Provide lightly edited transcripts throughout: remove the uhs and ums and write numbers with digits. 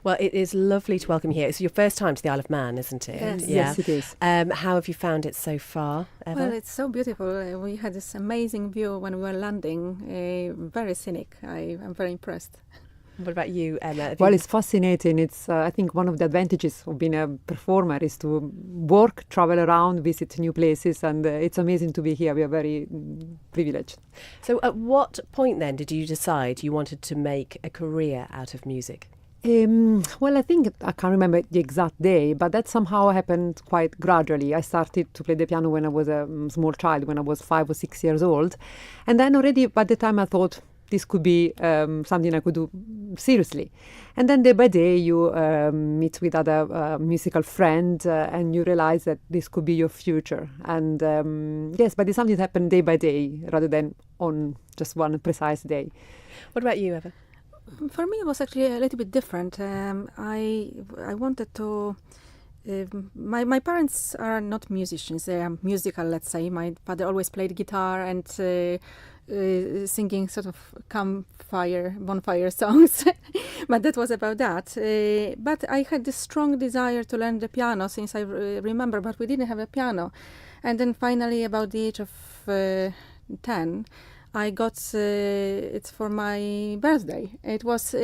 Well, it is lovely to welcome you here. It's your first time to the Isle of Man, isn't it? Yes, Yes, it is. How have you found it so far, Eva? Well, it's so beautiful. We had this amazing view when we were landing. Very scenic. I'm very impressed. What about you, Emma? Well, it's fascinating. It's I think one of the advantages of being a performer is to work, travel around, visit new places, and it's amazing to be here. We are very privileged. So at what point then did you decide you wanted to make a career out of music? Well, I think I can't remember the exact day, but that somehow happened quite gradually. I started to play the piano when I was a small child, when I was 5 or 6 years old. And then already by the time I thought this could be something I could do seriously. And then day by day you meet with other musical friends and you realize that this could be your future. And yes, but it's something that happened day by day rather than on just one precise day. What about you, Eva? For me, it was actually a little bit different. I wanted to. My parents are not musicians; they are musical. Let's say my father always played guitar and singing sort of bonfire songs, but that was about that. But I had this strong desire to learn the piano since I remember, but we didn't have a piano. And then finally, about the age of 10. I got it for my birthday. It was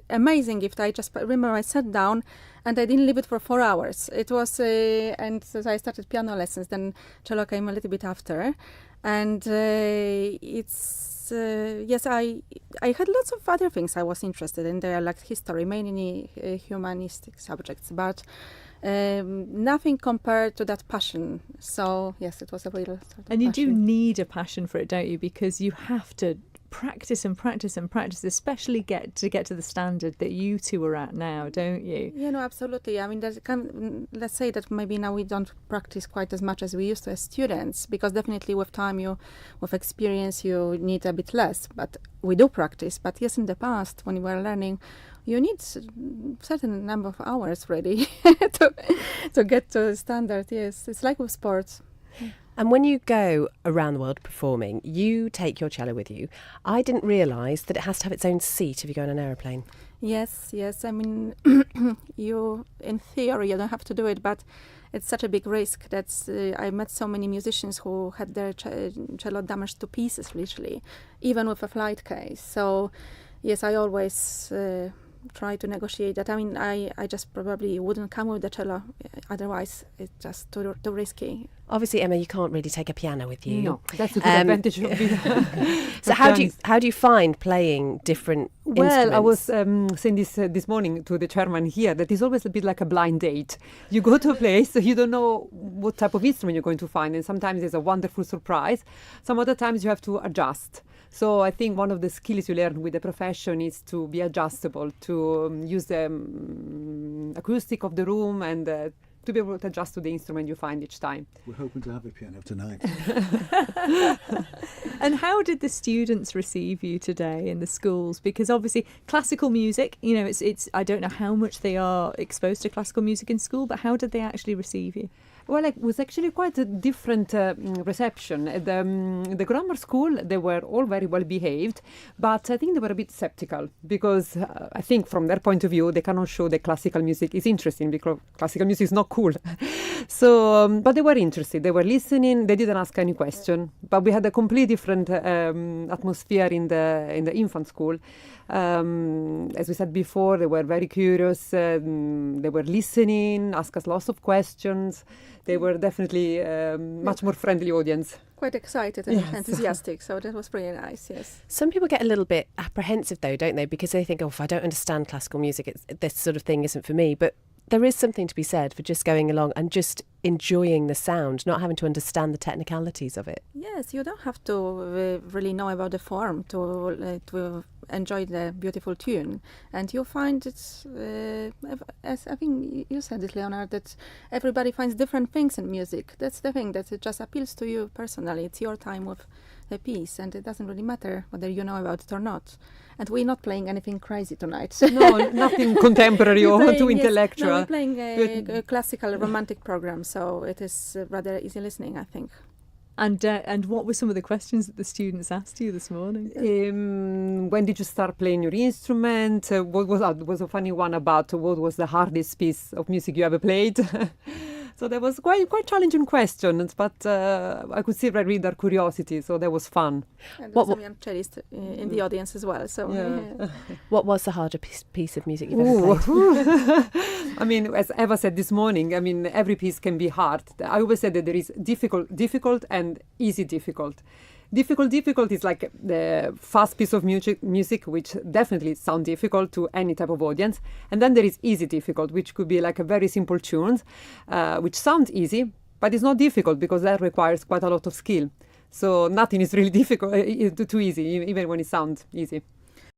amazing gift. I just remember I sat down and I didn't leave it for 4 hours. It was, and so I started piano lessons. Then cello came a little bit after. And it's, yes, I had lots of other things I was interested in. They are like history, mainly humanistic subjects. But nothing compared to that passion. So yes, it was a real sort of And you passion. do need a passion for it, don't you? Because you have to practice and practice and practice, especially get to the standard that you two are at now, don't you? Yeah, no, absolutely. I mean, let's say that maybe now we don't practice quite as much as we used to as students, because definitely with time, with experience, you need a bit less. But we do practice. But yes, in the past, when we were learning, you need certain number of hours really to get to a standard. Yes, it's like with sports. And when you go around the world performing, you take your cello with you. I didn't realise that it has to have its own seat if you go on an aeroplane. Yes. I mean, in theory, you don't have to do it, but it's such a big risk that I met so many musicians who had their cello damaged to pieces, literally, even with a flight case. So, yes, I always try to negotiate that. I mean, I just probably wouldn't come with the cello, otherwise it's just too risky. Obviously, Emma, you can't really take a piano with you. No, that's a good advantage of being So how do you find playing different instruments? Well, I was saying this morning to the chairman here that it's always a bit like a blind date. You go to a place, you don't know what type of instrument you're going to find, and sometimes there's a wonderful surprise. Some other times you have to adjust. So I think one of the skills you learn with the profession is to be adjustable, to use the acoustic of the room and to be able to adjust to the instrument you find each time. We're hoping to have a piano tonight. And how did the students receive you today in the schools? Because obviously classical music, you know, it's I don't know how much they are exposed to classical music in school, but how did they actually receive you? Well, it was actually quite a different reception. At the grammar school, they were all very well behaved, but I think they were a bit skeptical because I think from their point of view, they cannot show that classical music is interesting because classical music is not cool. So, but they were interested. They were listening. They didn't ask any question. But we had a completely different atmosphere in the infant school. As we said before, they were very curious. They were listening, asked us lots of questions. They were definitely much more friendly audience. Quite excited and enthusiastic, so that was pretty nice, yes. Some people get a little bit apprehensive though, don't they? Because they think, oh, if I don't understand classical music, this sort of thing isn't for me. But there is something to be said for just going along and just enjoying the sound, not having to understand the technicalities of it. Yes, you don't have to really know about the form to enjoy the beautiful tune. And you find it's, as I think you said it, Leonard, that everybody finds different things in music. That's the thing, that it just appeals to you personally. It's your time with the piece, and it doesn't really matter whether you know about it or not. And we're not playing anything crazy tonight. No, nothing contemporary or too intellectual. No, we're playing a classical romantic program, so it is rather easy listening, I think. And what were some of the questions that the students asked you this morning? When did you start playing your instrument? What was a funny one about what was the hardest piece of music you ever played? So there was quite challenging questions, but I could see really their curiosity, so that was fun. And there was some young cellist in the audience as well. So What was the harder piece of music you've ever played? I mean, as Eva said this morning, I mean, every piece can be hard. I always say that there is difficult and easy difficult. Difficult is like the fast piece of music, which definitely sound difficult to any type of audience. And then there is easy difficult, which could be like a very simple tunes, which sounds easy, but it's not difficult because that requires quite a lot of skill. So nothing is really difficult, too easy, even when it sounds easy.